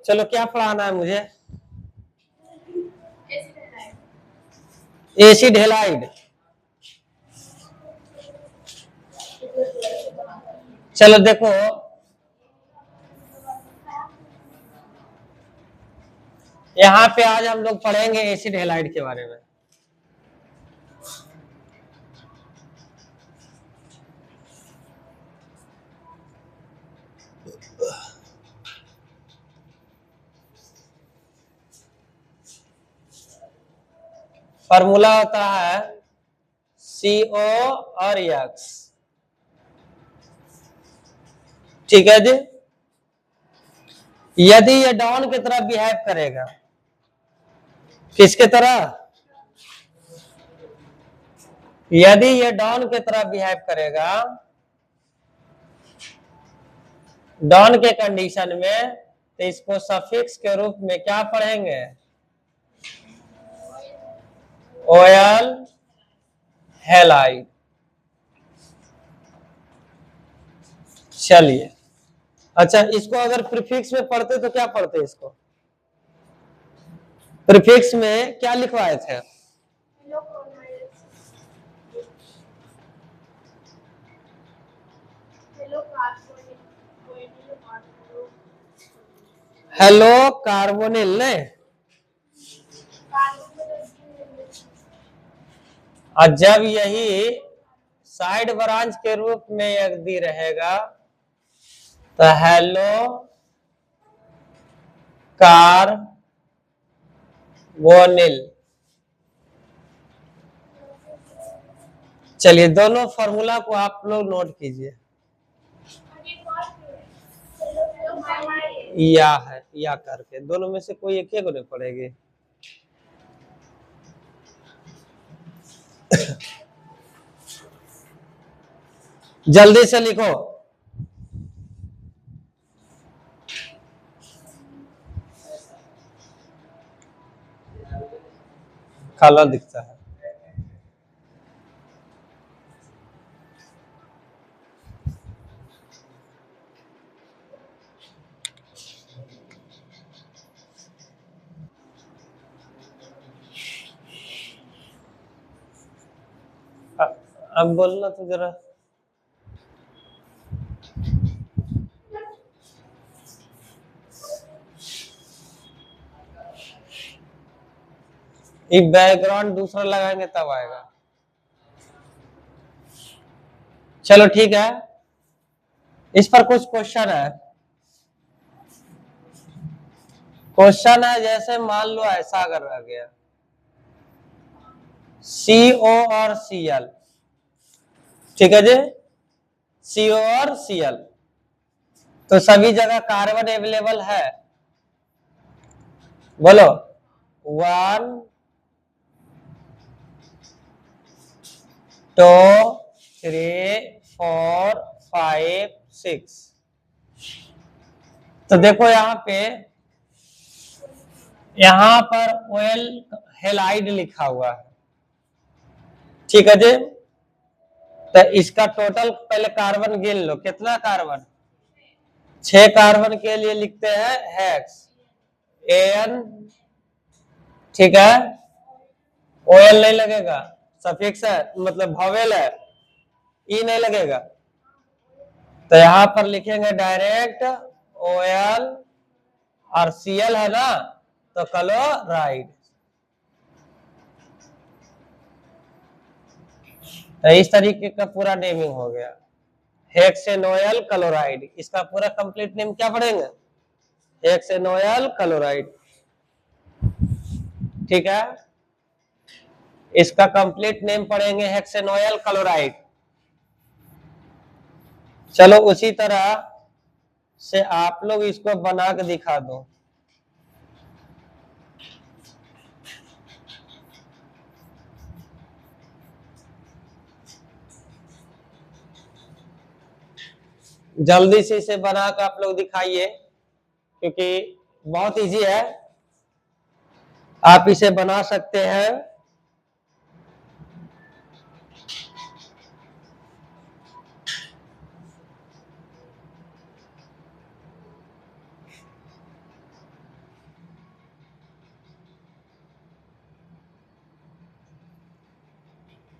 चलो क्या पढ़ाना है मुझे? Acid halide. चलो देखो, यहाँ पे आज हम लोग पढ़ेंगे एसिड हेलाइड के बारे में। फॉर्मूला होता है CO और X। ठीक है जी। यदि ये डाउन की तरह बिहेव करेगा, किसके तरह? यदि ये डाउन की तरह बिहेव करेगा, डाउन के कंडीशन में, तो इसको सफिक्स के रूप में क्या पढ़ेंगे? Oil halide. चलिए, अच्छा इसको अगर प्रीफिक्स में पढ़ते तो क्या पढ़ते? इसको प्रीफिक्स में क्या लिखवाए थे? हेलो कार्बोनिल ने। और जब यही साइड ब्रांच के रूप में यदि रहेगा तो हेलो कार्बोनिल। चलिए दोनों फॉर्मूला को आप लोग नोट कीजिए। या है या करके दोनों में से कोई एक को नहीं पड़ेगी। जल्दी से लिखो। काला दिखता है। अब बोलना तो जरा। ये बैकग्राउंड दूसरा लगाएंगे तब आएगा। चलो ठीक है, इस पर कुछ क्वेश्चन है। क्वेश्चन है जैसे मान लो ऐसा अगर रह गया CO और Cl। ठीक है जी, CO और Cl तो सभी जगह कार्बन अवेलेबल है। बोलो 1 2 3 4 5 6। तो देखो यहाँ पर ऑयल हेलाइड लिखा हुआ है। ठीक है जी, तो इसका टोटल पहले कार्बन गिन लो, कितना कार्बन? 6 कार्बन के लिए लिखते हैं हेक्स AN। ठीक है, OL नहीं लगेगा, सफिक्स है मतलब वॉवेल है, ई नहीं लगेगा। तो यहां पर लिखेंगे डायरेक्ट OL और Cl है ना, तो क्लोराइड। तो इस तरीके का पूरा नेमिंग हो गया, हेक्सेनोइल क्लोराइड। इसका पूरा कंप्लीट नेम क्या पढ़ेंगे? हेक्सेनोइल क्लोराइड। ठीक है, इसका कंप्लीट नेम पढ़ेंगे हेक्सेनोइल क्लोराइड। चलो उसी तरह से आप लोग इसको बना के दिखा दो। जल्दी से इसे बना कर आप लोग दिखाइए, क्योंकि बहुत इजी है, आप इसे बना सकते हैं।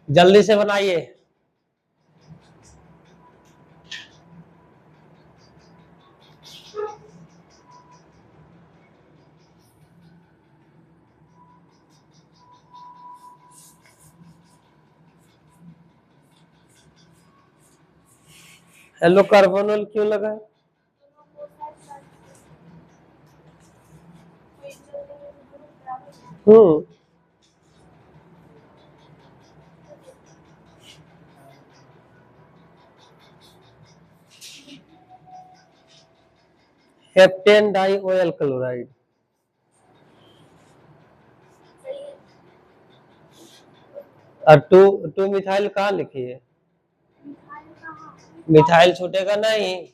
जल्दी से बनाइए। हेलो कार्बोनल क्यों लगा है? Heptane dioyl chloride. और टू टू मिथाइल कहाँ लिखी है? मिथाइल छूटेगा नहीं,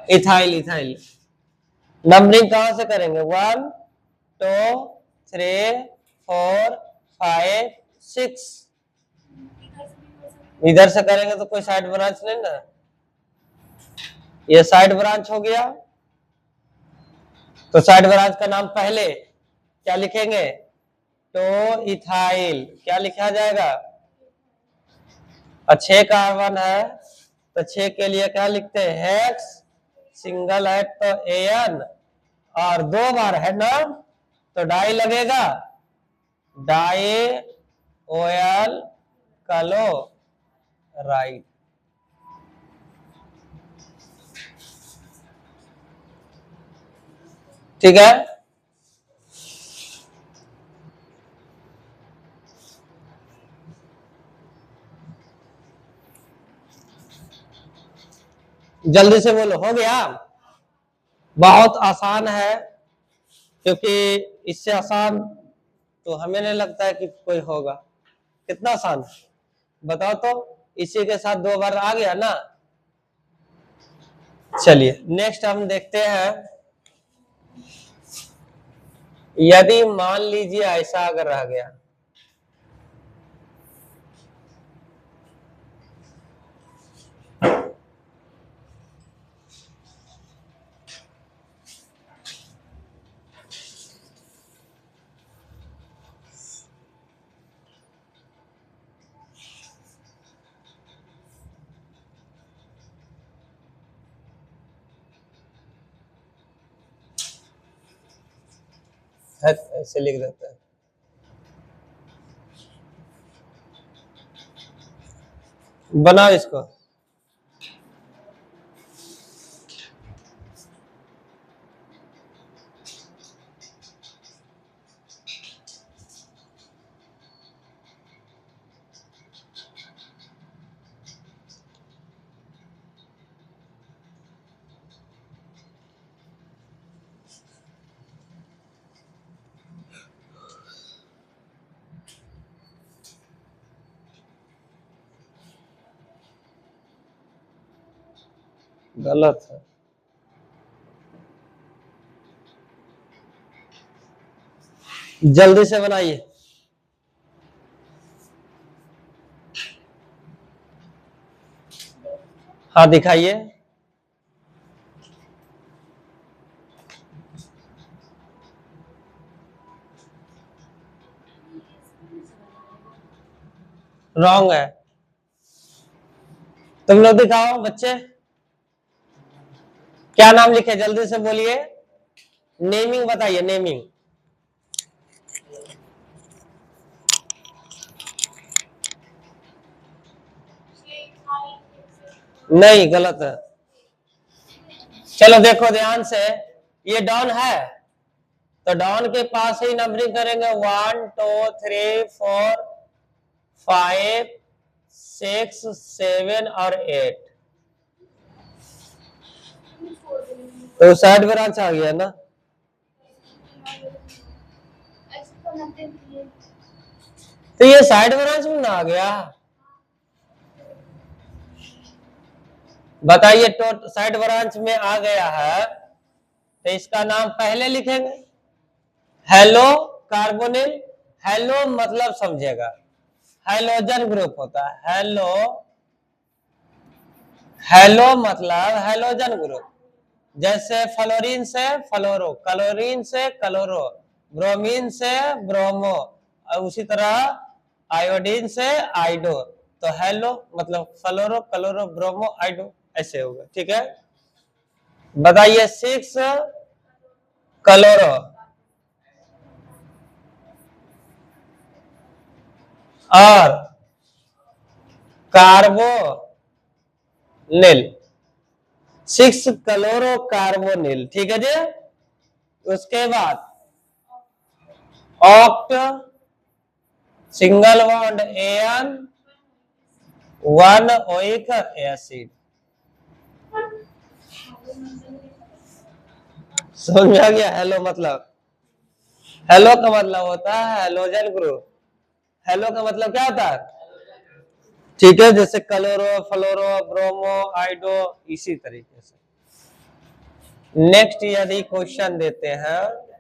इथाइल इथाइल। नंबरिंग कहाँ से करेंगे? 1 2 3 4 5 6। इधर से करेंगे तो कोई साइड ब्रांच नहीं ना, ये साइड ब्रांच हो गया। तो साइड ब्रांच का नाम पहले क्या लिखेंगे? तो इथाइल। क्या लिखा जाएगा? 6 कार्बन है तो 6 के लिए क्या लिखते हैं? हेक्स। सिंगल है तो एन, और 2 बार है ना तो डाई लगेगा, डाई ऑयल क्लोराइड। ठीक है। जल्दी से बोलो, हो गया? बहुत आसान है, क्योंकि इससे आसान तो हमें नहीं लगता है कि कोई होगा। कितना आसान है बताओ तो। इसी के साथ 2 बार आ गया ना। चलिए नेक्स्ट हम देखते हैं। यदि मान लीजिए ऐसा अगर रह गया, ऐसे लिख देते हैं। बनाओ इसको। गलत है। जल्दी से बनाइए। हाँ दिखाइए। रॉन्ग है। तुम लोग दिखाओ बच्चे, क्या नाम लिखे? जल्दी से बोलिए, नेमिंग बताइए, नेमिंग। नहीं, गलत है। चलो देखो ध्यान से, ये डॉन है तो डॉन के पास ही नंबरिंग करेंगे। 1 2 3 4 5 6 7 और 8। तो साइड ब्रांच आ गया ना। तो ये साइड ब्रांच में ना आ गया। बताइए, तो साइड ब्रांच में आ गया है तो इसका नाम पहले लिखेंगे। हेलो कार्बोनिल, हेलो मतलब समझेगा, हेलोजन ग्रुप होता है। हेलो, हेलो मतलब हेलोजन ग्रुप। जैसे फ्लोरीन से फ्लोरो, क्लोरीन से क्लोरो, ब्रोमीन से ब्रोमो, और उसी तरह आयोडीन से आइडो, तो हेलो मतलब फ्लोरो क्लोरो ब्रोमो आइडो, ऐसे होगा। ठीक है, बताइए 6 क्लोरो और कार्बोनिल, 6 क्लोरो कार्बोनिल। ठीक है जी, उसके बाद oct single bond N 1 oic acid. समझ में आ गया? हेलो मतलब, हेलो का मतलब होता है हेलोजन ग्रुप। हेलो का मतलब क्या होता है? ठीक है, जैसे क्लोरो फ्लोरो ब्रोमो आइडो, इसी तरीके से। नेक्स्ट यदि क्वेश्चन देते हैं,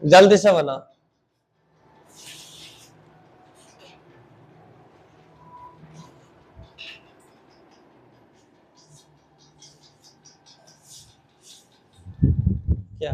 जल्दी से बना। क्या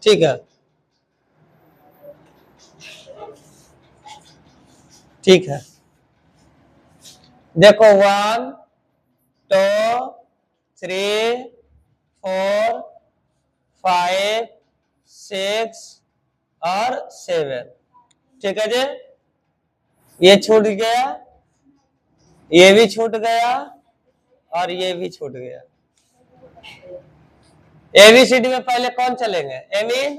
ठीक है, ठीक है, देखो 1 2 3 4 5 6 और 7। ठीक है जी, ये छूट गया, ये भी छूट गया और ये भी छूट गया। एबीसीडी में पहले कौन चलेंगे? एमीन,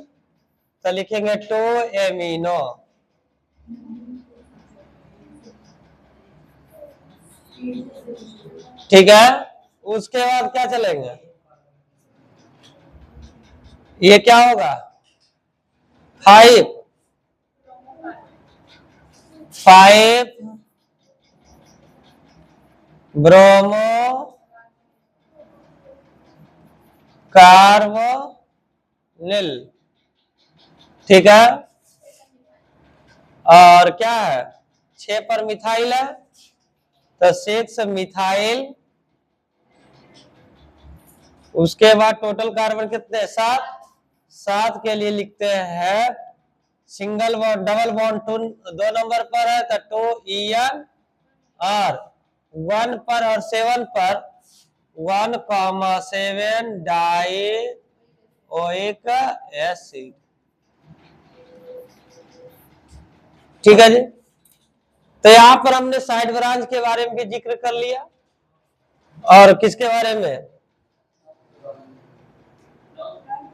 तो लिखेंगे 2 एमिनो। ठीक है, उसके बाद क्या चलेंगे? ये क्या होगा? 5 ब्रोमो कार्बोनिल। ठीक है, और क्या है? 6 पर मिथाइल है, तो 6 मिथाइल। उसके बाद टोटल कार्बन कितने? 7। 7 के लिए लिखते हैं single bond double bond 2 number पर है तो 2 और 1 पर और 7 पर 1,7 डाई ओइक एसिड। ठीक है जी, तो यहाँ पर हमने साइड ब्रांच के बारे में भी जिक्र कर लिया, और किसके बारे में?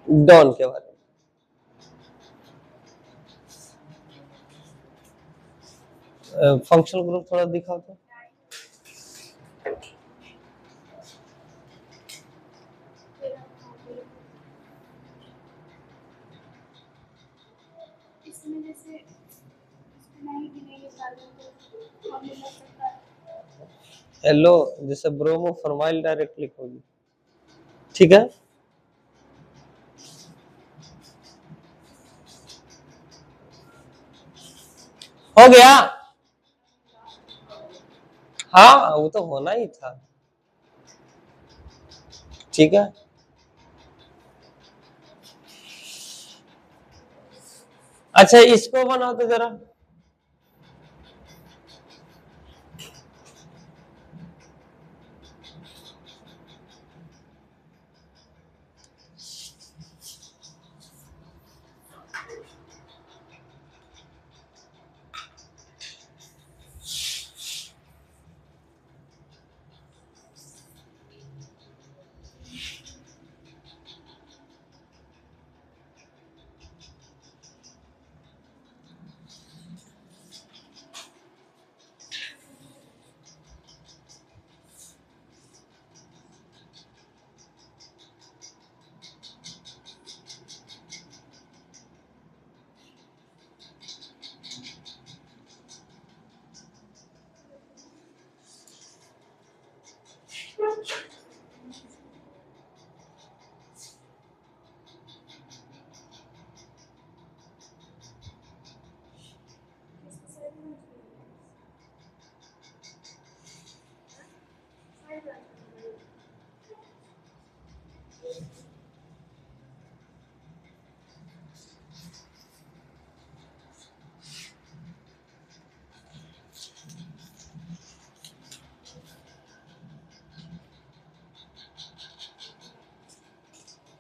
डॉन के बारे में। फंक्शनल ग्रुप थोड़ा दिखाओ तो। हेलो, जैसे ब्रोमो फॉर्माइल डायरेक्ट लिखोगी। ठीक है, हो गया। हाँ वो तो होना ही था। ठीक है, अच्छा इसको बनाओ तो जरा।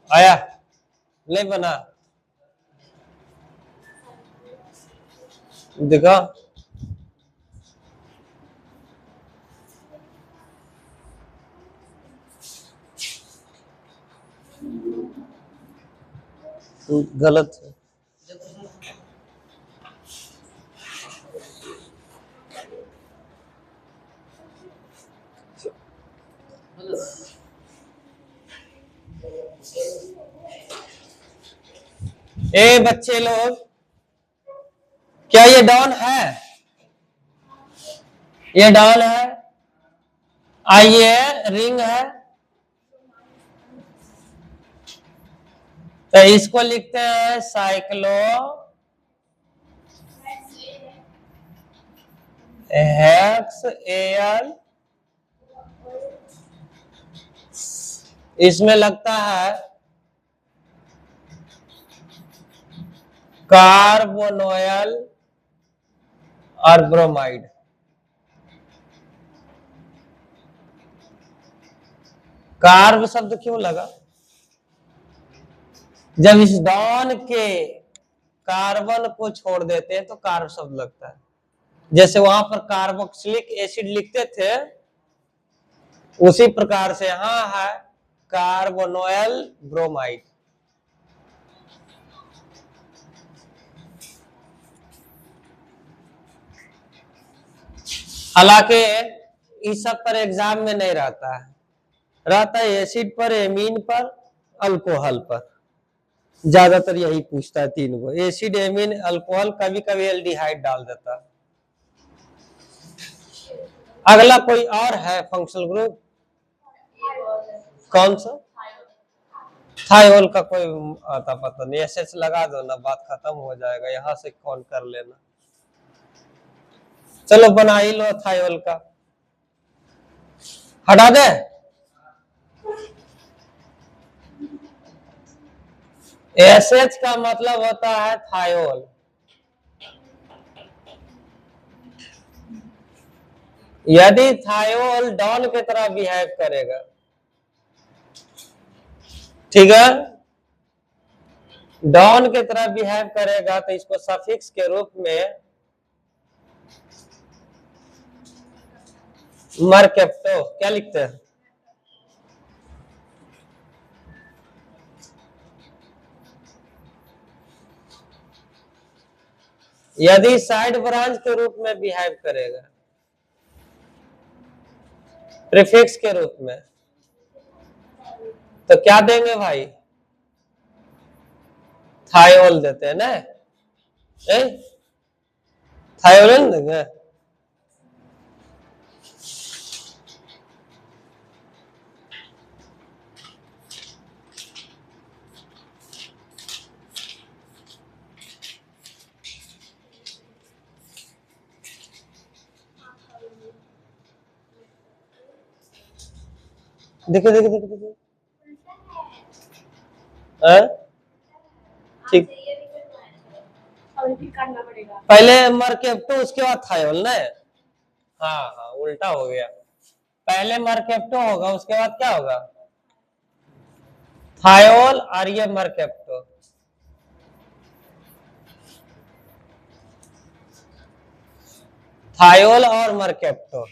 आया नहीं बना, देखा। गलत है। ए बच्चे लोग, क्या ये डाउन है? ये डाउन है। आइए रिंग है, तो इसको लिखते हैं साइक्लो हेक्स एल। इसमें लगता है कार्बोनोयल और ब्रोमाइड। कार्ब शब्द क्यों लगा? जब इस डॉन के कार्बन को छोड़ देते हैं तो कार्ब शब्द लगता है। जैसे वहां पर कार्बोक्सिलिक एसिड लिखते थे, उसी प्रकार से यहां है कार्बोनोयल ब्रोमाइड। हालांकि इस सब पर एग्जाम में नहीं रहता है, रहता है एसिड पर, एमीन पर, अल्कोहल पर। ज्यादातर यही पूछता है तीन को, एसिड एमीन अल्कोहल, कभी कभी एल्डिहाइड डाल देता है। अगला कोई और है फंक्शनल ग्रुप? कौन सा? थायोल का कोई आता पता नहीं, एसएच लगा दो ना, बात खत्म हो जाएगा, यहां से कॉल कर लेना। चलो बना ही लो थायोल का, हटा दे। एसएच का मतलब होता है थायोल। यदि थायोल डॉन की तरह बिहेव करेगा, ठीक है, डॉन की तरह बिहेव करेगा तो इसको सफिक्स के रूप में मरकेप्टो क्या लिखते हैं? यदि साइड ब्रांच के रूप में बिहेव करेगा, प्रीफिक्स के रूप में, तो क्या देंगे भाई? थायोल देते हैं ना, थायोल देंगे। देखो देखो देखो देखो। हाँ? ठीक, पहले मर्केप्टो उसके बाद थायोल ना। हाँ हाँ, उल्टा हो गया। पहले मर्केप्टो होगा, उसके बाद क्या होगा? थायोल और ये मर्केप्टो। थायोल और मर्केप्टो।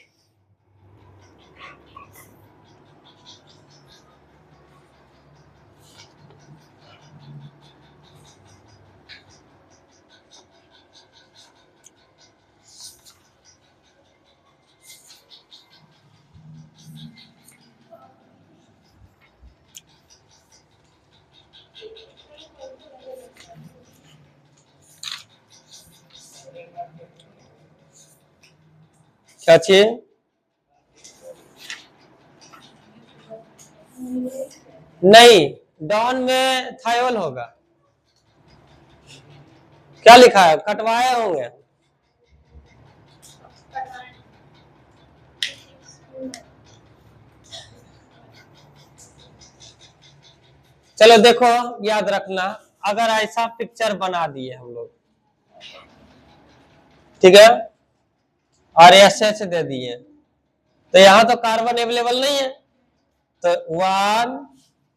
क्या चीज? नहीं, डॉन में थायोल होगा। क्या लिखा है? कटवाए होंगे। चलो देखो, याद रखना, अगर ऐसा पिक्चर बना दिए हम लोग, ठीक है, और एसएच दे दिए, तो यहां तो कार्बन अवेलेबल नहीं है। तो 1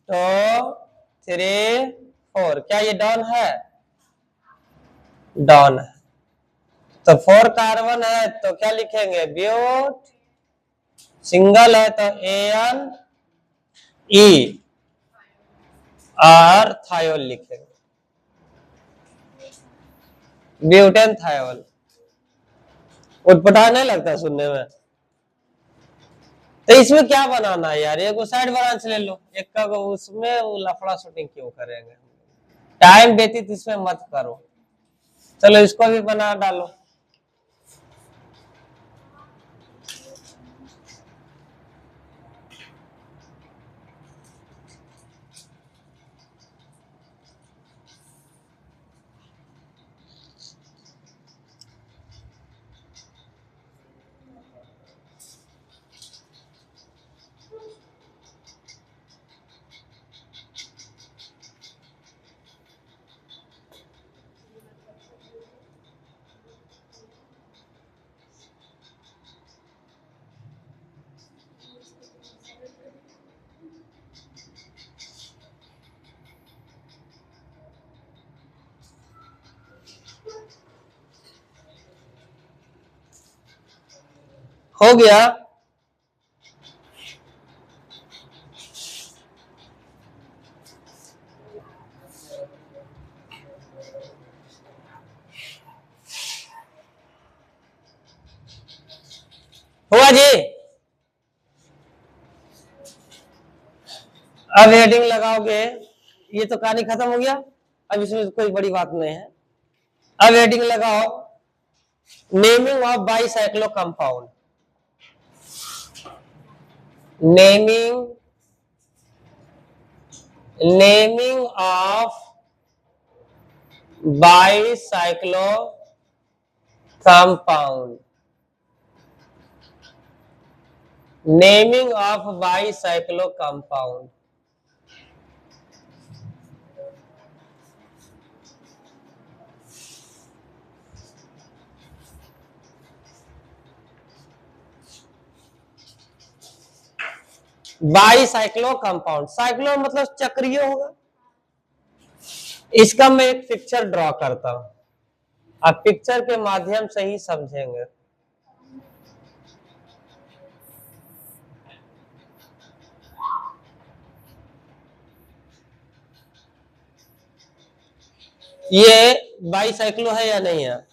2 3 4, क्या ये डॉन है? डॉन है। तो 4 कार्बन है तो क्या लिखेंगे? ब्यूट। सिंगल है तो एन ई और थायोल लिखेंगे, ब्यूटेन थायोल। उठपटा नहीं लगता सुनने में? तो इसमें क्या बनाना है यार, एक साइड ब्रांच ले लो, एक का उसमें वो लफड़ा शूटिंग क्यों करेंगे? टाइम व्यतीत इसमें मत करो। चलो इसको भी बना डालो। हो गया। हुआ जी। अब हेडिंग लगाओगे, ये तो कहानी खत्म हो गया, अब इसमें कोई बड़ी बात नहीं है। अब हेडिंग लगाओ, naming of bicyclo compound. Naming of bicyclo compound. Naming of bicyclo compound. Bicyclo compound, cyclo मतलब चक्रीय होगा। इसका मैं एक पिक्चर ड्रॉ करता हूं, आप पिक्चर के माध्यम से ही समझेंगे। ये बाईसाइक्लो है या नहीं है?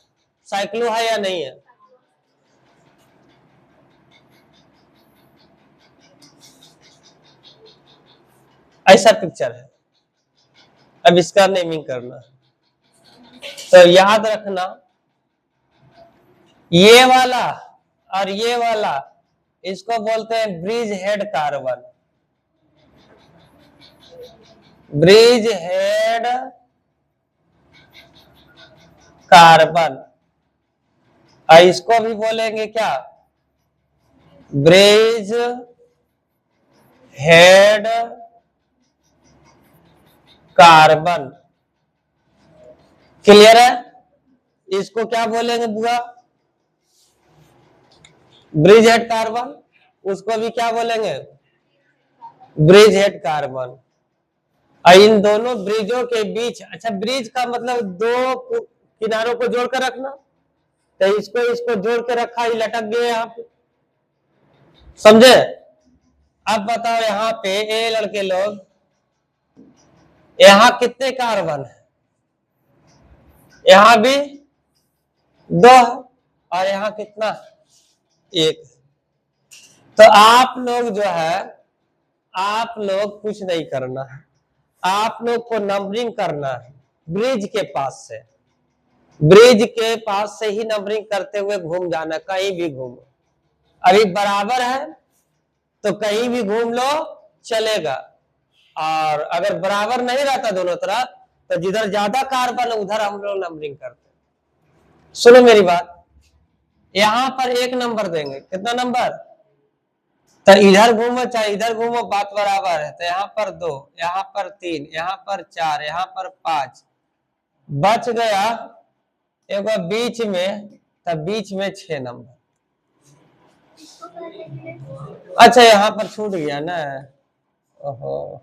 साइक्लो है या नहीं है? ऐसा पिक्चर है। अब इसका नेमिंग करना, तो याद रखना, ये वाला और ये वाला, इसको बोलते हैं bridge head carbon. Bridge head carbon, और इसको भी बोलेंगे क्या? Bridge head carbon. क्लियर है? इसको क्या बोलेंगे बुआ? Bridge head carbon. उसको भी क्या बोलेंगे? Bridge head carbon. इन दोनों ब्रिजों के बीच, अच्छा ब्रिज का मतलब दो किनारों को जोड़ कर रखना, तो इसको इसको जोड़ के रखा, ही लटक गए यहाँ पे, समझे? अब बताओ यहाँ पे ए लड़के लोग, यहाँ कितने कार्बन है? यहाँ भी 2 है, और यहाँ कितना? 1। तो आप लोग जो है, आप लोग कुछ नहीं करना है, आप लोग को नंबरिंग करना है ब्रिज के पास से, ब्रिज के पास से ही नंबरिंग करते हुए घूम जाना, कहीं भी घूमो। अभी बराबर है तो कहीं भी घूम लो चलेगा, और अगर बराबर नहीं रहता दोनों तरफ तो जिधर ज्यादा कार्बन उधर हम लोग नंबरिंग करते हैं। सुनो मेरी बात, यहां पर 1 नंबर देंगे, कितना नंबर? तो इधर घूमो चाहे इधर घूमो बात बराबर है। तो यहाँ पर 2, यहाँ पर 3, यहाँ पर 4, यहाँ पर 5, बच गया एक बीच में, तब बीच में 6 नंबर। अच्छा यहाँ पर छूट गया ना, ओहो।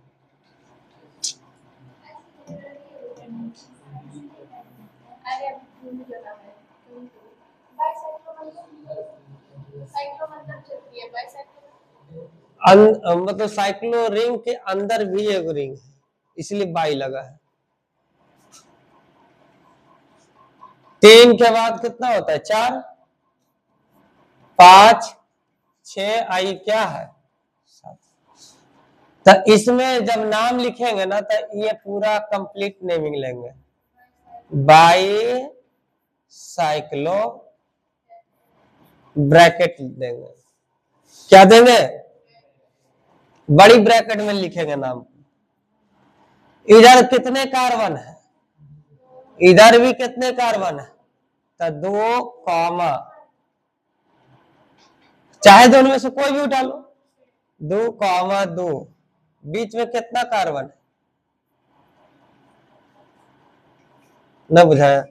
मतलब साइक्लो रिंग के अंदर भी एक रिंग है, इसलिए बाई लगा है। 3 के बाद कितना होता है? 4, 5, 6, आई क्या है? 7। तो इसमें जब नाम लिखेंगे ना तो ये पूरा कंप्लीट नेमिंग लेंगे, बाई साइक्लो ब्रैकेट देंगे। क्या देंगे? बड़ी ब्रैकेट में लिखेंगे नाम। इधर कितने कार्बन है? इधर भी कितने कार्बन है? तो 2 कॉमा, चाहे दोनों में से कोई भी उठा लो, 2 कॉमा 2, बीच में कितना कार्बन है? न बुझाया?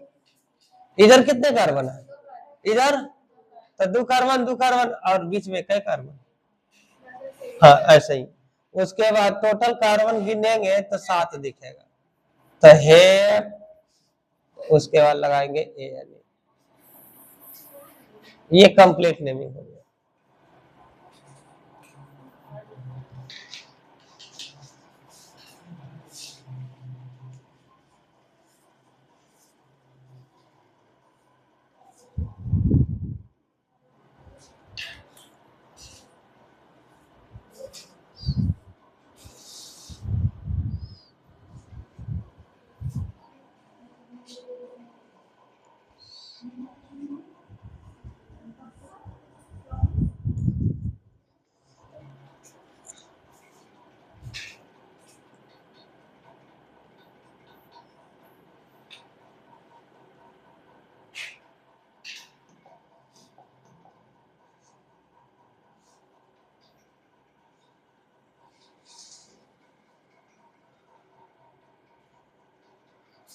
इधर कितने कार्बन है? इधर तो 2 कार्बन 2 कार्बन, और बीच में क्या कार्बन? हाँ ऐसे ही। उसके बाद टोटल कार्बन गिनेंगे तो 7 दिखेगा, तो है उसके बाद लगाएंगे ए, ये कंप्लीट नेमिंग हो गया।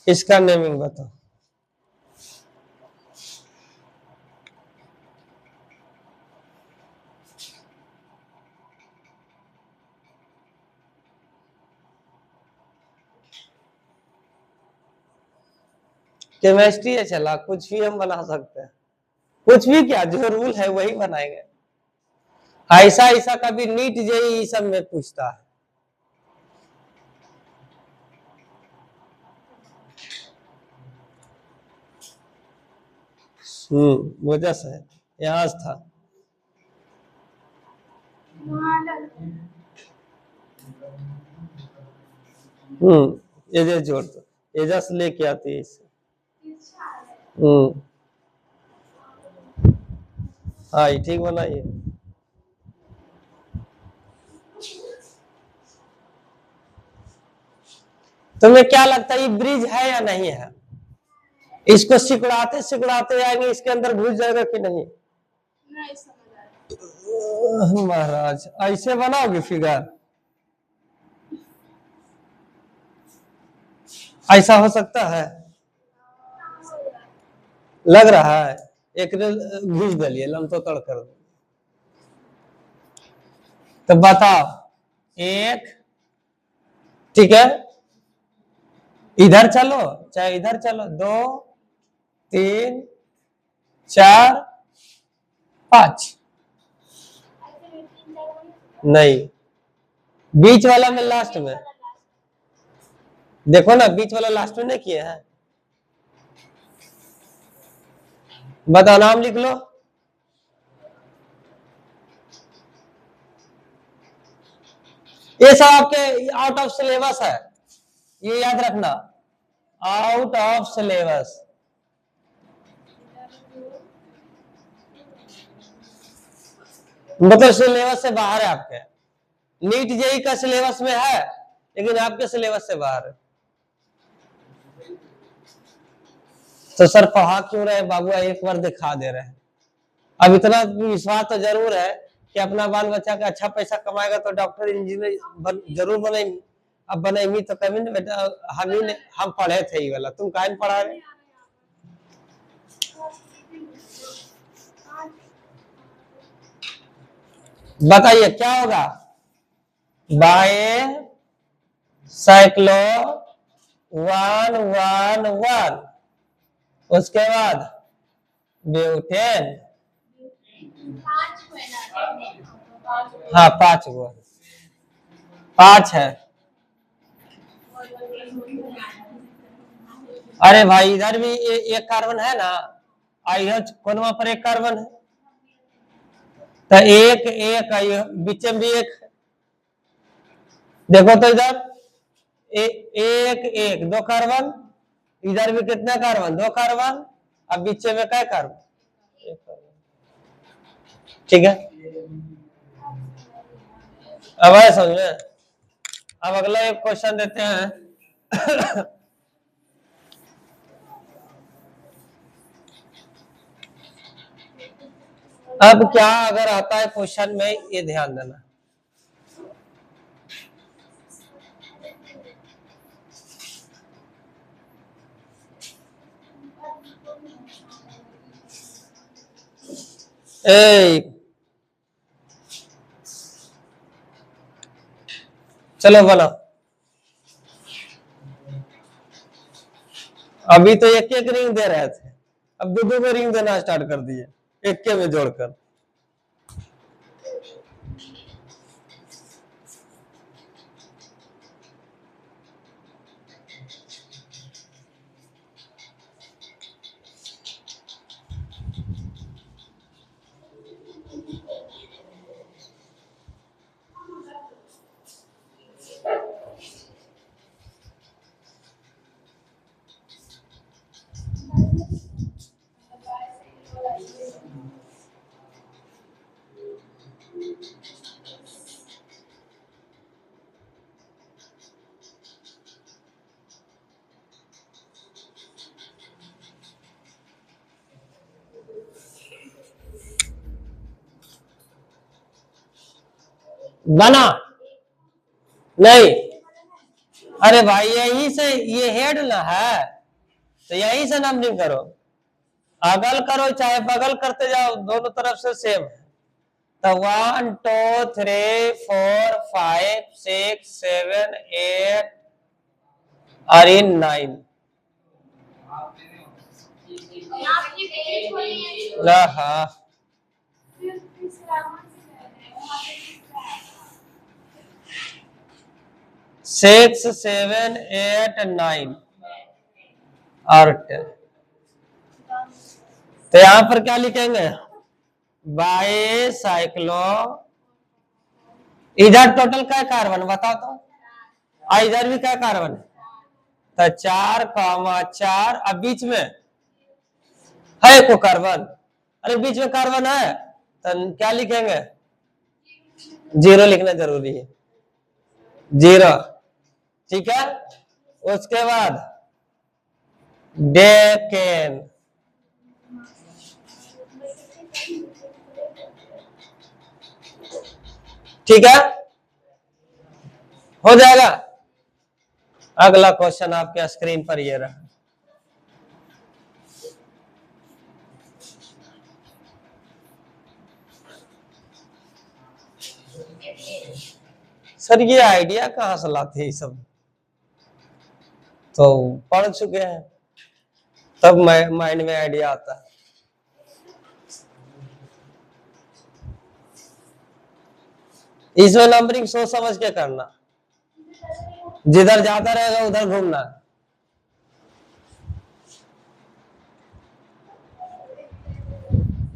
इसका नेमिंग बताओ। केमिस्ट्री है चला, कुछ भी हम बना सकते हैं, कुछ भी क्या, जो रूल है वही बनाएंगे। ऐसा ऐसा कभी नीट जेई सब में पूछता है। वजह से यहाँ था। एजे जोड़ दो, एजा से लेके आती है इसे। हाँ ये ठीक बनाइए। तुम्हें क्या लगता है ये ब्रिज है या नहीं है? इसको सिकुड़ाते सिकुड़ाते जाएंगे, इसके अंदर घुस जाएगा कि नहीं? महाराज ऐसे बनाओगे फिगर? ऐसा हो सकता है, लग रहा है एक घुस दिलिए लम तो तड़ कर दो। तो बताओ, एक, ठीक है, इधर चलो चाहे इधर चलो, 2 3 4 5, नहीं, बीच वाला में लास्ट में देखो ना, बीच वाला लास्ट में नहीं किए हैं। बताओ, नाम लिख लो। ये सब आपके आउट ऑफ सिलेबस है, ये याद रखना, आउट ऑफ सिलेबस। मतलब सिलेबस से बाहर है आपके, नीट जेई का सिलेबस में है लेकिन आपके सिलेबस से बाहर है। तो सर पढ़ा क्यों रहे बाबू, एक बार दिखा दे रहे हैं। अब इतना विश्वास तो जरूर है कि अपना बाल बच्चा का अच्छा पैसा कमाएगा तो डॉक्टर इंजीनियर जरूर बनेगी। अब बनेगी तो कभी नहीं बेटा, हम पढ़े थे ये वाला, तुम काहे पढ़ा रहे। बताइए क्या होगा, बाय साइक्लो 111, उसके बाद ब्यूटेन, हाँ 5 गो, 5 है। अरे भाई इधर भी एक कार्बन है ना, इधर कोनवा पर एक कार्बन है, तो एक एक बीच में भी एक, देखो तो इधर एक एक 2 कार्बन, इधर भी कितना कार्बन, 2 कार्बन, अब बीच में क्या कार्बन, ठीक है। अब आए समझ में। अब अगला एक क्वेश्चन देते हैं। अब क्या अगर आता है क्वेश्चन में, ये ध्यान देना, चलो बोलो, अभी तो एक एक रिंग दे रहे थे, अब 2 2 रिंग देना स्टार्ट कर दिए एक के में जोड़कर। बना नहीं, अरे भाई यहीं से ये हेड ना है तो यहीं से नंबरिंग करो, अगल करो चाहे बगल करते जाओ, दोनों तरफ से सेम है। तो 1 2 3 4 5 6 7 8 और इन 9, हाँ 6 7 8 9 और 10। तो यहां पर क्या लिखेंगे, बाई साइक्लो, इधर टोटल क्या कार्बन बताओ तो, इधर भी क्या कार्बन है, तो 4,4, अब बीच में है को कार्बन, अरे बीच में कार्बन है तो क्या लिखेंगे, 0 लिखना जरूरी है, 0, ठीक है। उसके बाद डेकेन, ठीक है, हो जाएगा। अगला क्वेश्चन आपके स्क्रीन पर ये रहा। सर ये आइडिया कहाँ से लाते हैं सब? तो पढ़ चुके हैं तब माइंड में आइडिया आता है। इसमें नंबरिंग सोच समझ के करना, जिधर ज्यादा रहेगा उधर घूमना।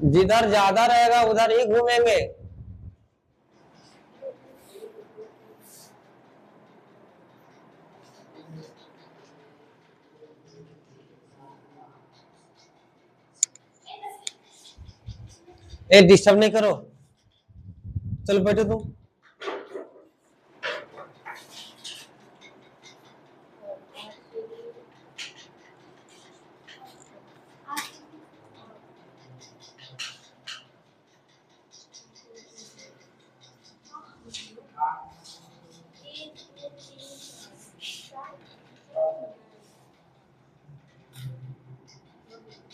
जिधर ज्यादा रहेगा उधर ही घूमेंगे। ए डिस्टर्ब नहीं करो, चलो बैठो तुम।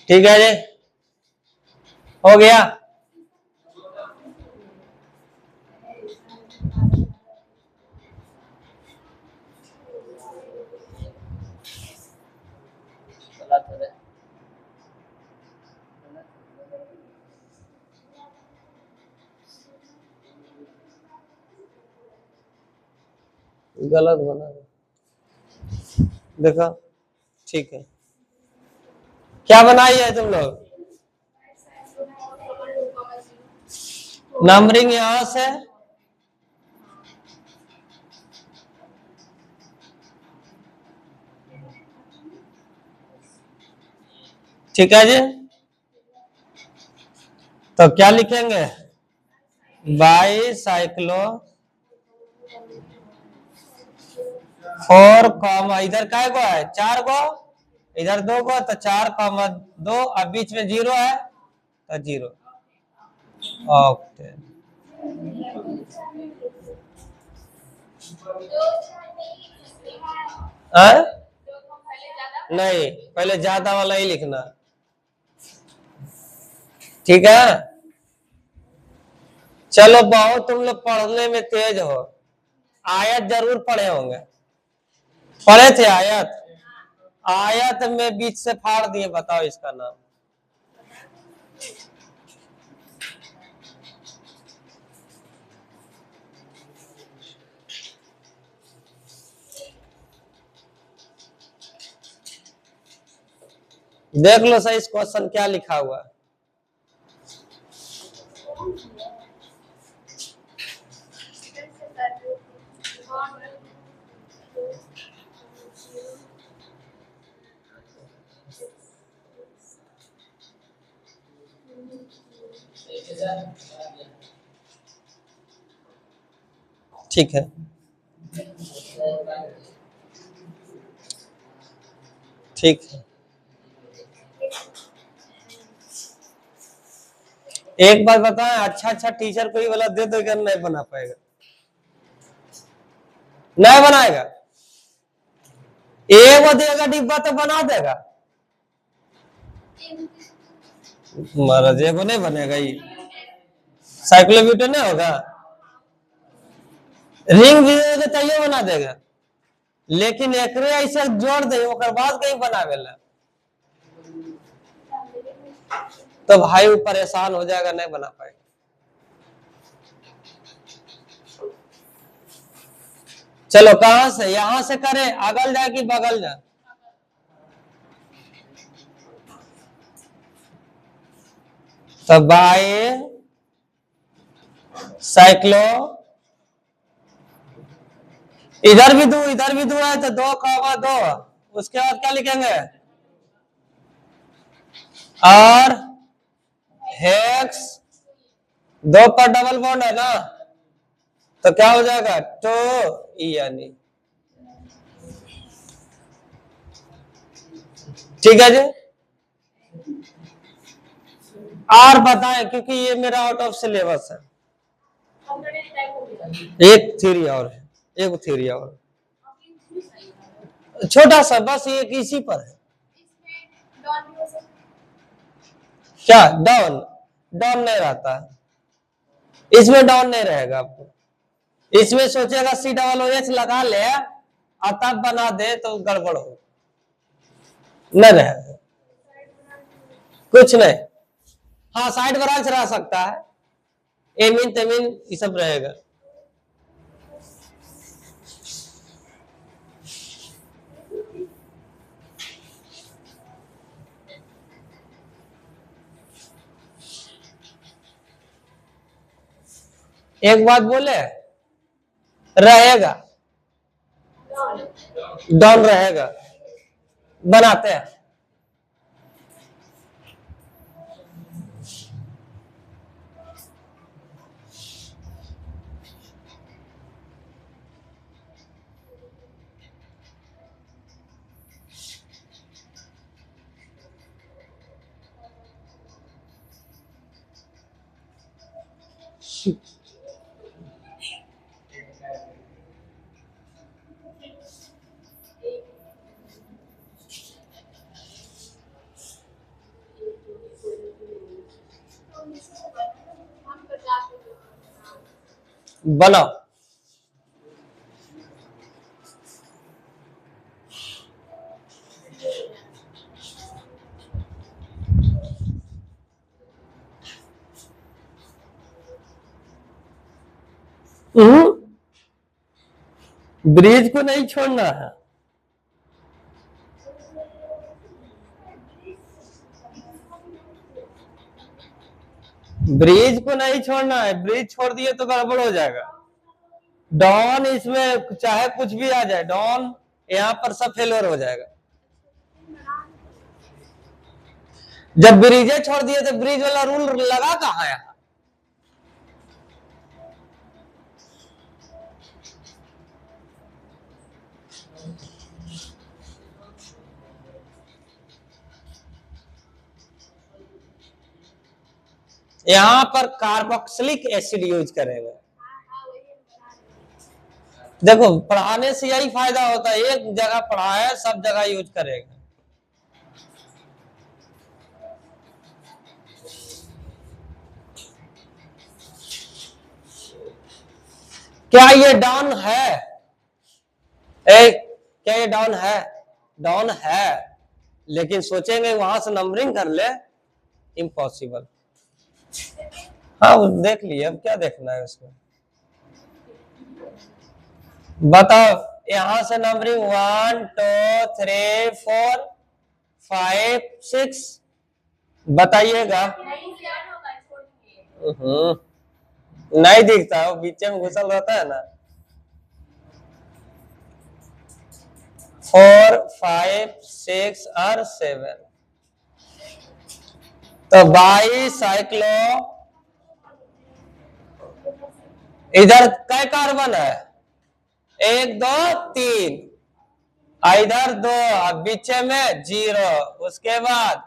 ठीक है जी, हो गया। गलत बना देखा, ठीक है। क्या बनाई है तुम लोग? नंबरिंग यहां से ठीक है जी। तो क्या लिखेंगे? बाई साइक्लो 4 कॉमा इधर काय गो है 4 गो, इधर 2 गो, तो 4 कॉमा 2, अब बीच में 0 है तो 0 ऑक्टेन। नहीं, पहले ज्यादा वाला ही लिखना, ठीक है। चलो बहुत तुम लोग पढ़ने में तेज हो, आयत जरूर पढ़े होंगे। पढ़े थे आयत? आयत में बीच से फाड़ दिए, बताओ इसका नाम। देख लो सही इस क्वेश्चन क्या लिखा हुआ है। ठीक है, ठीक है। एक बात बताएं, अच्छा टीचर कोई वाला दे दो, क्या नहीं बना पाएगा? नहीं बनाएगा। एक देगा डिब्बा तो बना देगा, महाराज एगो नहीं बनेगा। ये साइक्लोब्यूटेन नहीं होगा, रिंग भी देगा तैयो बना देगा, लेकिन एकरे ऐसे जोड़ दे ओकर बाद कहीं बनावेला तो भाई वो परेशान हो जाएगा, नहीं बना पाएगा। चलो कहां से, यहां से करे, अगल जाए कि बगल जाए? तो बाय साइक्लो, इधर भी दो है तो 2 कॉमा 2, उसके बाद क्या लिखेंगे? और हेक्स 2 पर डबल बॉन्ड है ना, तो क्या हो जाएगा? 2 यानी, ठीक है जी। और बताएं, क्योंकि ये मेरा आउट ऑफ सिलेबस है। एक थ्योरी और है, एक थ्योरी और। छोटा सा बस ये इसी पर है। क्या डाउन? डाउन नहीं रहता है, इसमें डाउन नहीं रहेगा आपको। इसमें सोचेगा सी डबल ओ एच लगा ले और तब बना दे तो गड़बड़ हो, नहीं रहेगा कुछ नहीं। हाँ साइड ब्रांच रह सकता है, एमिन तेमिन ये सब रहेगा। एक बात बोले, रहेगा, डाउन रहेगा, बनाते हैं। बनाओ। ब्रिज को नहीं छोड़ना है, ब्रिज को नहीं छोड़ना है, ब्रिज छोड़ दिए तो गड़बड़ हो जाएगा। डॉन इसमें चाहे कुछ भी आ जाए, डॉन यहाँ पर सब फेलियर हो जाएगा। जब ब्रिजे छोड़ दिए तो ब्रिज वाला रूल लगा कहाँ यहाँ? यहाँ पर कार्बोक्सिलिक एसिड यूज करेंगे। देखो पढ़ाने से यही फायदा होता है, एक जगह पढ़ा है सब जगह यूज करेगा। क्या ये डाउन है? क्या ये डाउन है? डाउन है, लेकिन सोचेंगे वहां से नंबरिंग कर ले, इम्पॉसिबल। हाँ देख लिए, अब क्या देखना है उसमें, बताओ। यहां से नंबरिंग 1 2 3 4 5 6 बताइएगा। नहीं दिखता, वो बीच में घुसल रहता है ना। 4 5 6 और 7, तो बाई साइक्लो, इधर कै कार्बन है? 1 2 3, इधर 2, बीच में 0, उसके बाद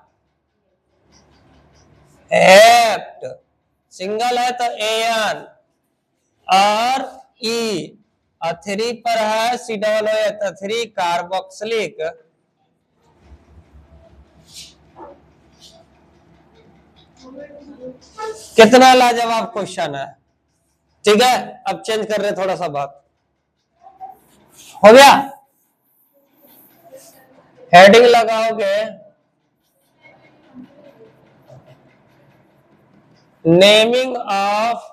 हेप्ट, सिंगल है तो एन और ई, और 3 पर है सी डबल ओ, तो 3 कार्बोक्सिलिक। कितना लाजवाब क्वेश्चन है। ठीक है, अब चेंज कर रहे थोड़ा सा बात, हो गया। हेडिंग लगाओगे, naming of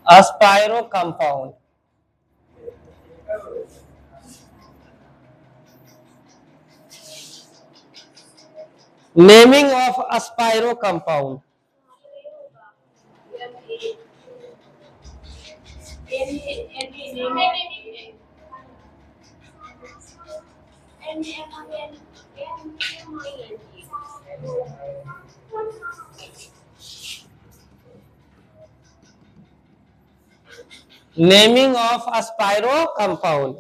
spiro compound, naming of spiro compound. Naming of spiro compound,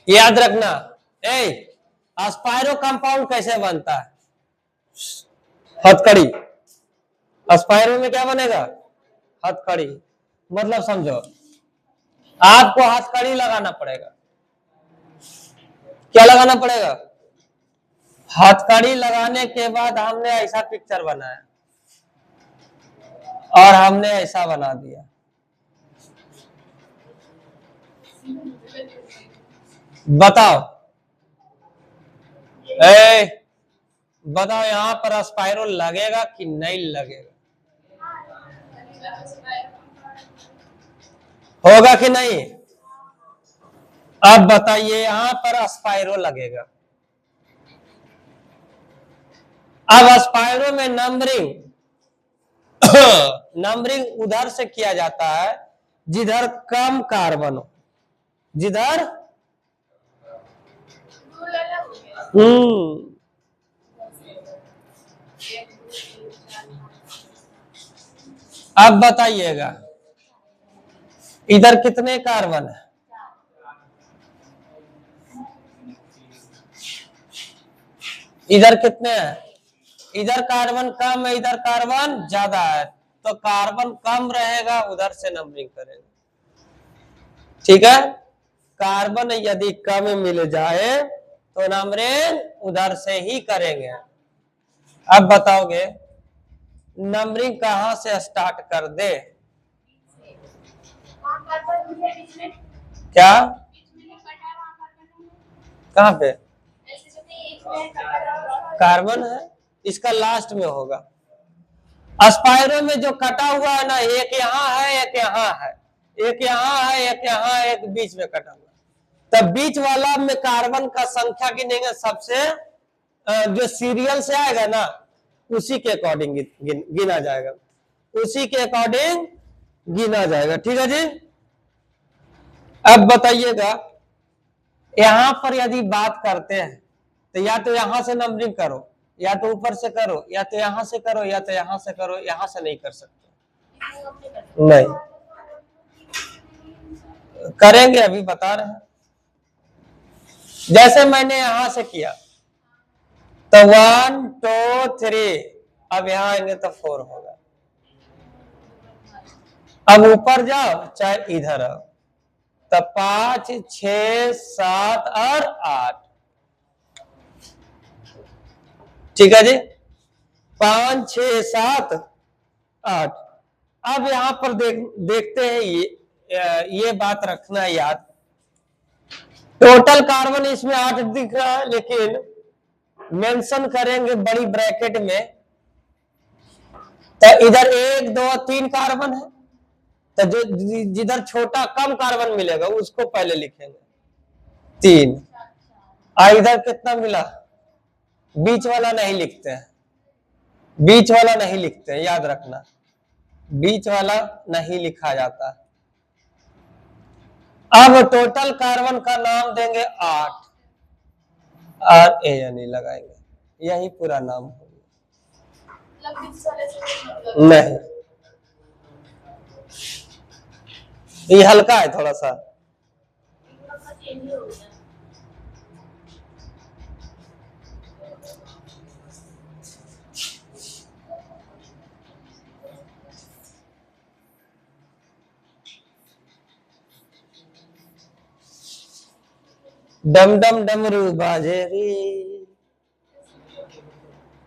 याद रखना। ए, अस्पायरो कंपाउंड कैसे बनता है? हथकड़ी। अस्पायरो में क्या बनेगा? हथकड़ी। मतलब समझो, आपको हथकड़ी लगाना पड़ेगा। क्या लगाना पड़ेगा? हथकड़ी लगाने के बाद हमने ऐसा पिक्चर बनाया और हमने ऐसा बना दिया। बताओ, बताओ यहाँ पर अस्पायरो लगेगा कि नहीं लगेगा? होगा कि नहीं? अब बताइए, यहाँ पर अस्पायरो लगेगा। अब अस्पायरो में नंबरिंग नंबरिंग उधर से किया जाता है जिधर कम कार्बन हो, जिधर अब बताइएगा, इधर कितने कार्बन है? इधर कितने हैं? इधर कार्बन कम है, इधर कार्बन ज्यादा है, तो कार्बन कम रहेगा, उधर से नंबरिंग करेगा। ठीक है, कार्बन यदि कम मिल जाए तो नंबरिंग उधर से ही करेंगे। अब बताओगे नंबरिंग कहां से स्टार्ट कर दे? क्या? कहां पे कार्बन है? इसका लास्ट में होगा। अस्पायरो में जो कटा हुआ है ना, एक यहाँ है, एक यहाँ है, एक यहाँ है, एक यहाँ है, एक बीच में कटा हुआ। तब बीच वाला में कार्बन का संख्या गिनेंगे, सबसे जो सीरियल से आएगा ना, उसी के अकॉर्डिंग गिना जाएगा, उसी के अकॉर्डिंग गिना जाएगा। ठीक है जी। अब बताइएगा, यहां पर यदि बात करते हैं तो या तो यहां से नंबरिंग करो, या तो ऊपर से करो, या तो यहां से करो, या तो यहां से करो, यहां से नहीं कर सकते। नहीं करेंगे, अभी बता रहे हैं। जैसे मैंने यहां से किया तो 1 2 3, अब यहां आएंगे तो 4 होगा। अब ऊपर जाओ चाहे इधर आओ, तब 5 6 7 और 8। ठीक है जी, 5 6 7 8। अब यहां पर देखते हैं, ये बात रखना याद, टोटल कार्बन इसमें 8 दिख रहा है, लेकिन मेंशन करेंगे बड़ी ब्रैकेट में, तो इधर 1 2 3 कार्बन है, तो जो जिधर छोटा कम कार्बन मिलेगा उसको पहले लिखेंगे 3। इधर कितना मिला? बीच वाला नहीं लिखते हैं, बीच वाला नहीं लिखते हैं, याद रखना, बीच वाला नहीं लिखा जाता। अब टोटल कार्बन का नाम देंगे 8 और नहीं लगाएंगे, यही पूरा नाम होगा। नहीं, ये हल्का है थोड़ा सा। डम डम डमरू बाजे रे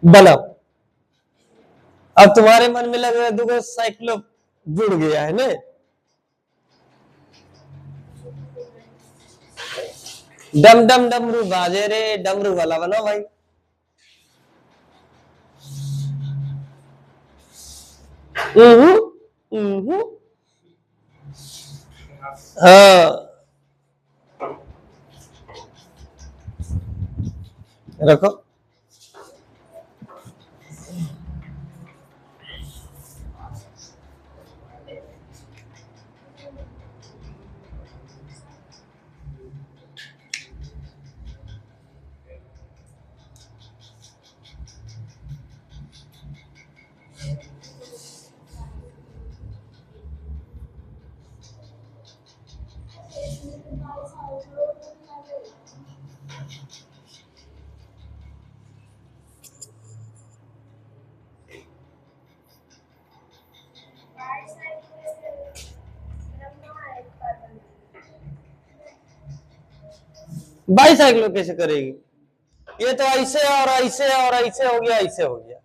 बलम। अब तुम्हारे मन में लग रहा है दुगो साइक्लो जुड़ गया है ना, डम डम डमरू बाजे रे, डमरू वाला बनाओ भाई। हाँ रखो। बाईसाइक्लो कैसे करेगी? ये तो ऐसे और ऐसे और ऐसे हो गया, ऐसे हो गया।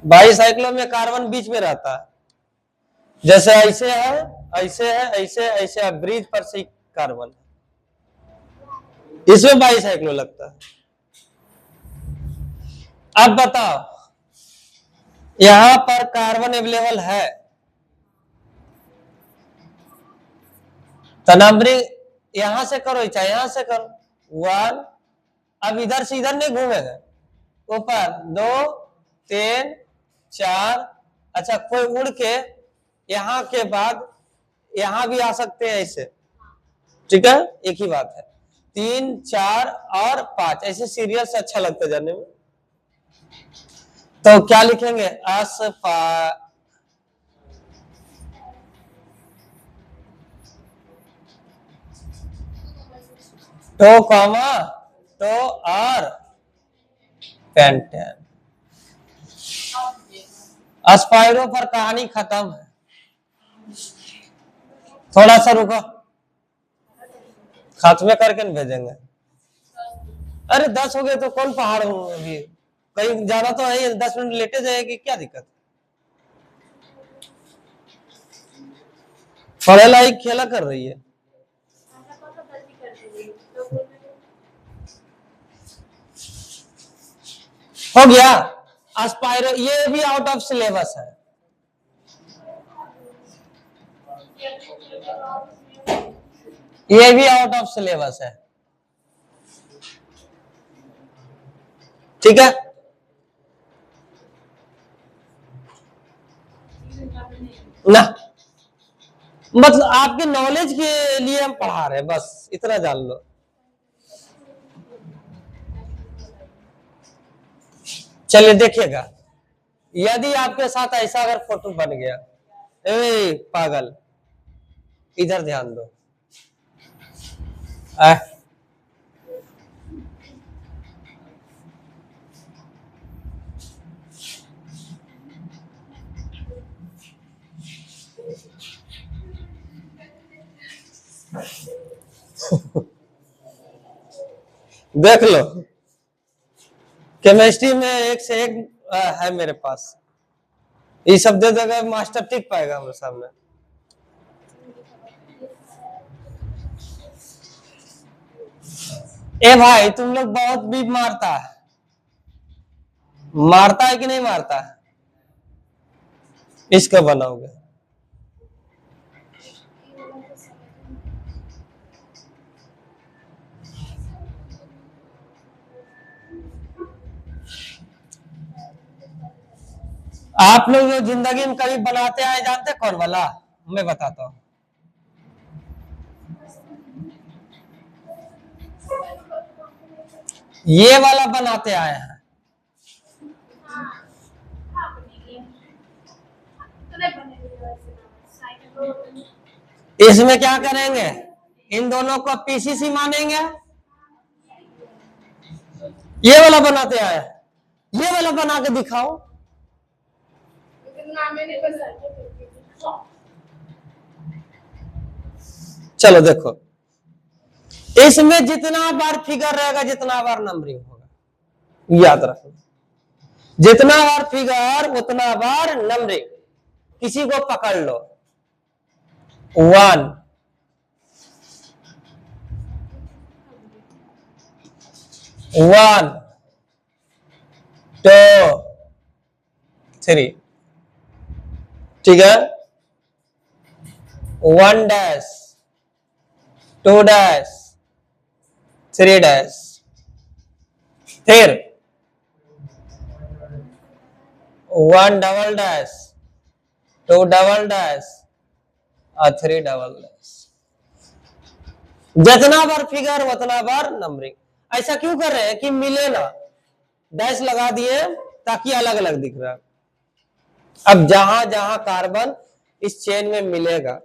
बाईसाइक्लो में कार्बन बीच में रहता है, जैसे ऐसे है, ऐसे है, ऐसे ऐसे ब्रिज पर से कार्बन, इसमें बाईसाइक्लो लगता है। अब बताओ, यहां पर कार्बन अवेलेबल है तो नंबरिंग यहां से करो चाहे यहां से करो, 1, अब इधर से इधर नहीं घूमेगा, ऊपर 2 3 4, अच्छा कोई उड़ के यहां के बाद यहां भी आ सकते हैं ऐसे, ठीक है, एक ही बात है। 3 4 और 5 ऐसे सीरियल से अच्छा लगता है जाने में। तो क्या लिखेंगे? टो कॉमा टो और पेंटेन। अस्पायरो पर कहानी खत्म है। थोड़ा सा रुको, खात्मे करके भेजेंगे। अरे 10 हो गए तो कौन पहाड़ हूँ अभी, कहीं जाना तो है, 10 मिनट लेटे जाएगी, क्या दिक्कत? पढ़े लायक खेला कर रही है। हो गया अस्पायरो, ये भी आउट ऑफ सिलेबस है। ये भी आउट ऑफ सिलेबस है, ठीक है। ना मतलब आपके नॉलेज के लिए हम पढ़ा रहे हैं, बस इतना जान लो। चलिए देखिएगा, यदि आपके साथ ऐसा अगर फोटो बन गया, ए पागल इधर ध्यान दो, देख लो केमिस्ट्री में एक से एक है मेरे पास, ये सब दे देगा मास्टर टिक पाएगा हमारे सामने। ए भाई तुम लोग बहुत भी मारता है, मारता है कि नहीं मारता है? इसका बनाओगे आप लोग जो जिंदगी में कभी बनाते आए, जानते कौन वाला? मैं बताता हूँ। ये वाला बनाते आए हैं, इसमें क्या करेंगे? इन दोनों को पीसीसी मानेंगे। ये वाला बनाते आए, ये वाला बना के दिखाओ। चलो देखो, इसमें जितना बार फिगर रहेगा जितना बार नंबरिंग होगा, याद रखना। जितना बार फिगर उतना बार नंबरिंग। किसी को पकड़ लो, 1 1 2 3, ठीक है, 1 डैश 2 डैश 3 डैश, फिर 1 डबल डैश 2 डबल डैश और 3 डबल डैश। जितना बार फिगर उतना बार नंबरिंग। ऐसा क्यों कर रहे हैं कि मिले ना, डैश लगा दिए ताकि अलग अलग दिख रहा है। अब जहां जहां कार्बन इस चेन में मिलेगा,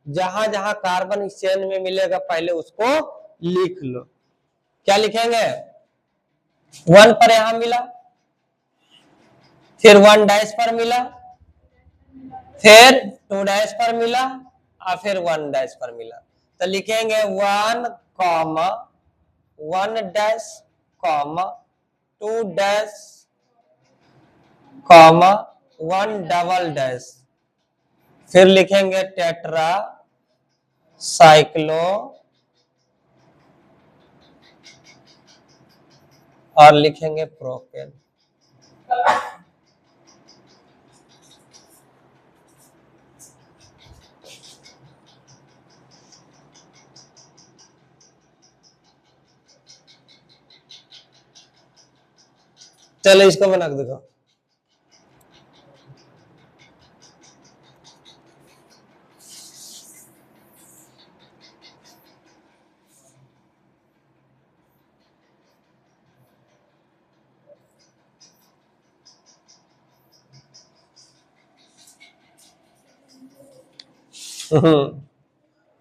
जहां जहां कार्बन इस चेन में मिलेगा पहले उसको लिख लो। क्या लिखेंगे? 1 पर यहां मिला, फिर 1 डैश पर मिला, फिर 2 डैश पर मिला और फिर 1 डैश पर मिला। तो लिखेंगे 1 comma 1 dash comma 2 dash comma 1 double dash. फिर लिखेंगे टेट्रा साइक्लो और लिखेंगे प्रोपेन। चलो इसको बना के देखो।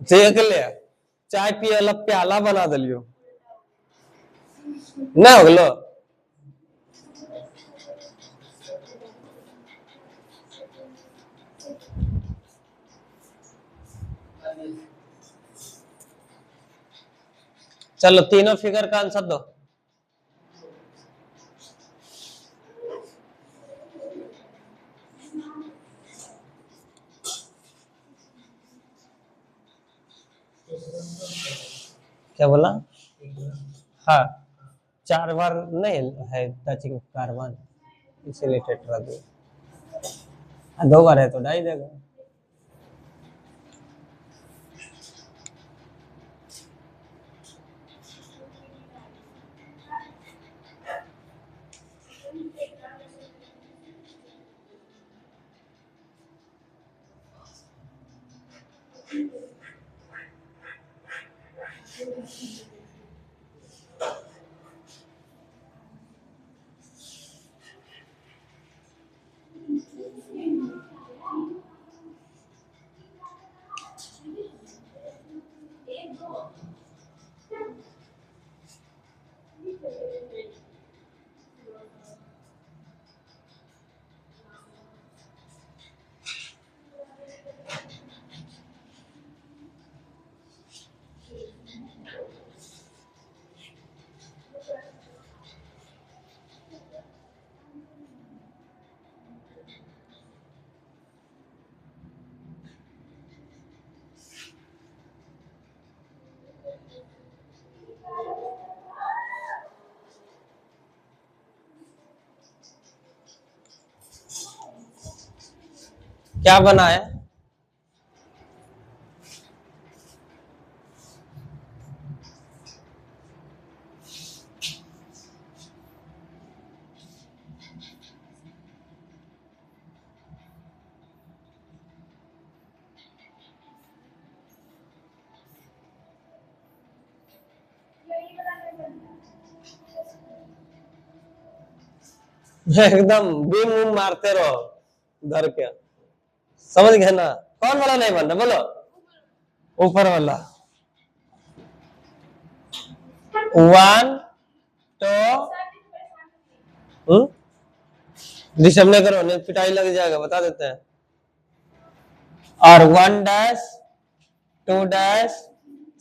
देख ले, चाय पिए वाला प्याला बना दिलियो, ना हो गलो। चलो तीनों फिगर का आंसर दो। क्या बोला? हाँ, 4 बार नहीं है टचिंग कार्बन, इसीलिए टेट्रा दे। 2 बार है तो डाई देगा। क्या बना है? एकदम बीम उम मारते रहो धर के, समझ गए ना? कौन वाला नहीं बन रहा बोलो? ऊपर वाला। 1 तो डिस्टर्ब नहीं करो, नहीं पिटाई लग जाएगा, बता देते हैं। और 1 dash 2 dash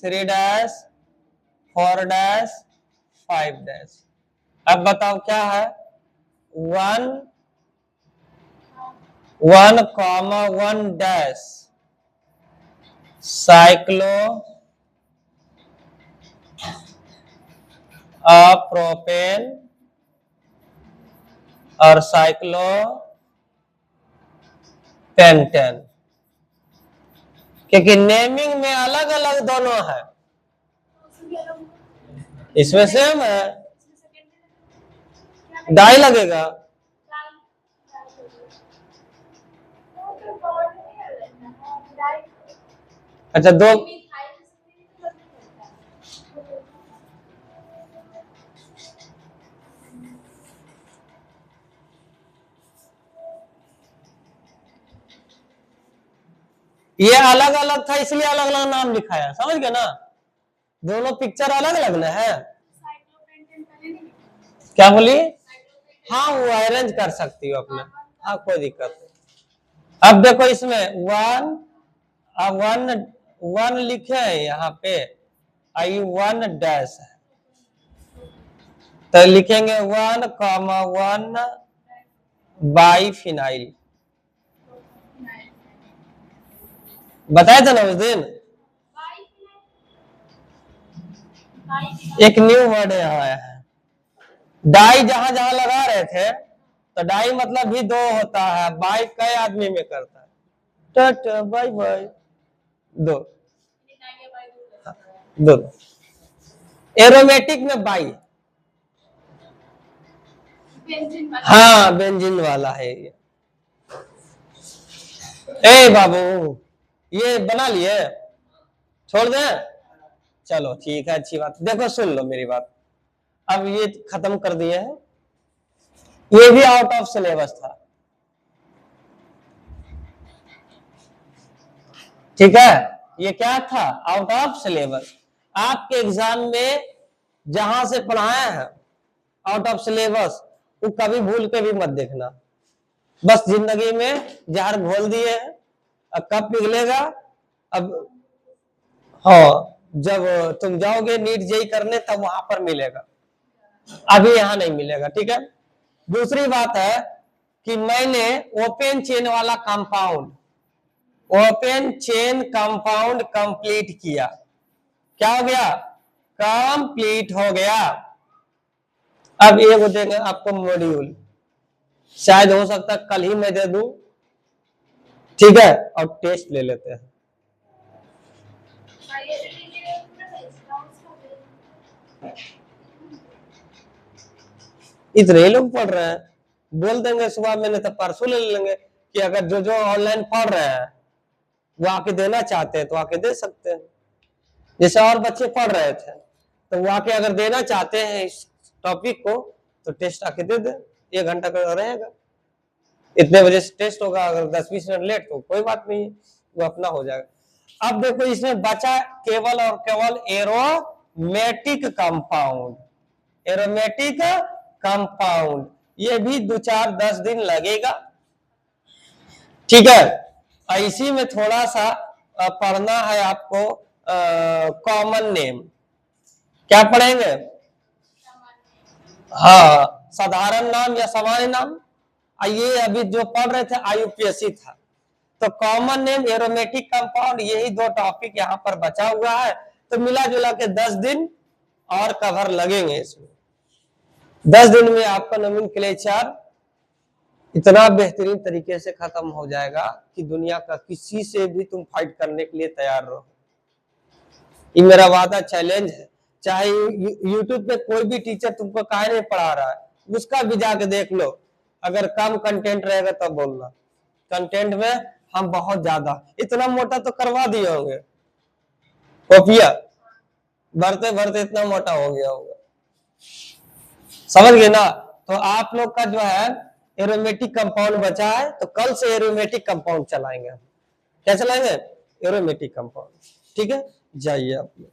3 dash 4 dash 5 dash. अब बताओ क्या है? 1 कॉमा 1 डैश साइक्लो प्रोपेन और साइक्लो पेंटेन, क्योंकि नेमिंग में अलग अलग दोनों है, इसमें सेम है, डाई लगेगा। अच्छा दो, ये अलग अलग था इसलिए अलग अलग नाम लिखाया, समझ गए ना, दोनों पिक्चर अलग अलग ना है। क्या बोली? हाँ वो अरेंज कर सकती हो अपने, हाँ कोई दिक्कत नहीं। अब देखो इसमें वन, अब वन वन लिखे हैं यहाँ पे, आई वन डैश है, तो लिखेंगे 1,1 बाई फिनाइल। बताया था ना उस दिन, एक न्यू वर्ड यहाँ आया है। डाई जहां जहां लगा रहे थे, तो डाई मतलब भी दो होता है, बाई कई आदमी में करता है, टाटा बाय बाय, दो दो। एरोमेटिक में बाई, हाँ बेंजीन वाला है ये। ए बाबू ये बना लिए, छोड़ दें? चलो ठीक है, अच्छी बात। देखो सुन लो मेरी बात, अब ये खत्म कर दिए हैं, ये भी आउट ऑफ सिलेबस था, ठीक है। ये क्या था? Out of syllabus. आपके एग्जाम में जहां से पढ़ाया है आउट ऑफ सिलेबस, वो कभी भूल के भी मत देखना। बस जिंदगी में जहर घोल दिए हैं, अब कब पिघलेगा? अब हाँ जब तुम जाओगे नीट जेई करने तब वहां पर मिलेगा, अभी यहां नहीं मिलेगा, ठीक है। दूसरी बात है कि मैंने ओपन चेन वाला compound, open chain compound complete किया। क्या हो गया? कंप्लीट हो गया। अब ये देंगे आपको मॉड्यूल, शायद हो सकता है कल ही मैं दे दूं, ठीक है, और टेस्ट ले लेते हैं। इतने ही लोग पढ़ रहे हैं, बोल देंगे सुबह में, नहीं तो परसों ले लेंगे कि अगर जो जो ऑनलाइन पढ़ रहे हैं वो आके देना चाहते हैं तो आके दे सकते हैं। जैसे और बच्चे पढ़ रहे थे तो वो आके अगर देना चाहते हैं इस टॉपिक को तो टेस्ट आके दे दे, 1 घंटा का रहेगा, इतने बजे से टेस्ट होगा, अगर 10-20 मिनट लेट तो कोई बात नहीं, वो अपना हो जाएगा। अब देखो इसमें बचा केवल और केवल एरोमेटिक कंपाउंड, एरोमेटिक कंपाउंड, ये भी 2-4-10 दिन लगेगा, ठीक है। इसी में थोड़ा सा पढ़ना है आपको कॉमन नेम। क्या पढ़ेंगे? हाँ साधारण नाम या सामान्य नाम। ये अभी जो पढ़ रहे थे आईयूपीएससी था, तो कॉमन नेम, एरोमेटिक कंपाउंड, यही 2 टॉपिक यहाँ पर बचा हुआ है, तो मिला जुला के 10 दिन और कवर लगेंगे इसमें। 10 दिन में आपका नोमेनक्लेचर इतना बेहतरीन तरीके से खत्म हो जाएगा कि दुनिया का किसी से भी तुम फाइट करने के लिए तैयार रहो। ये मेरा वादा चैलेंज है, चाहे यूट्यूब पे कोई भी टीचर तुमको काहे नहीं पढ़ा रहा है, उसका भी जाके देख लो, अगर कम कंटेंट रहेगा तब बोलना। कंटेंट में हम बहुत ज्यादा, इतना मोटा तो करवा दिए होंगे, कॉपिया भरते भरते इतना मोटा हो गया होगा, समझ गए ना। तो आप लोग का जो है एरोमेटिक कंपाउंड बचा है, तो कल से एरोमेटिक कंपाउंड चलाएंगे। क्या चलाएंगे? एरोमेटिक कंपाउंड, ठीक है। जाइए आप लोग।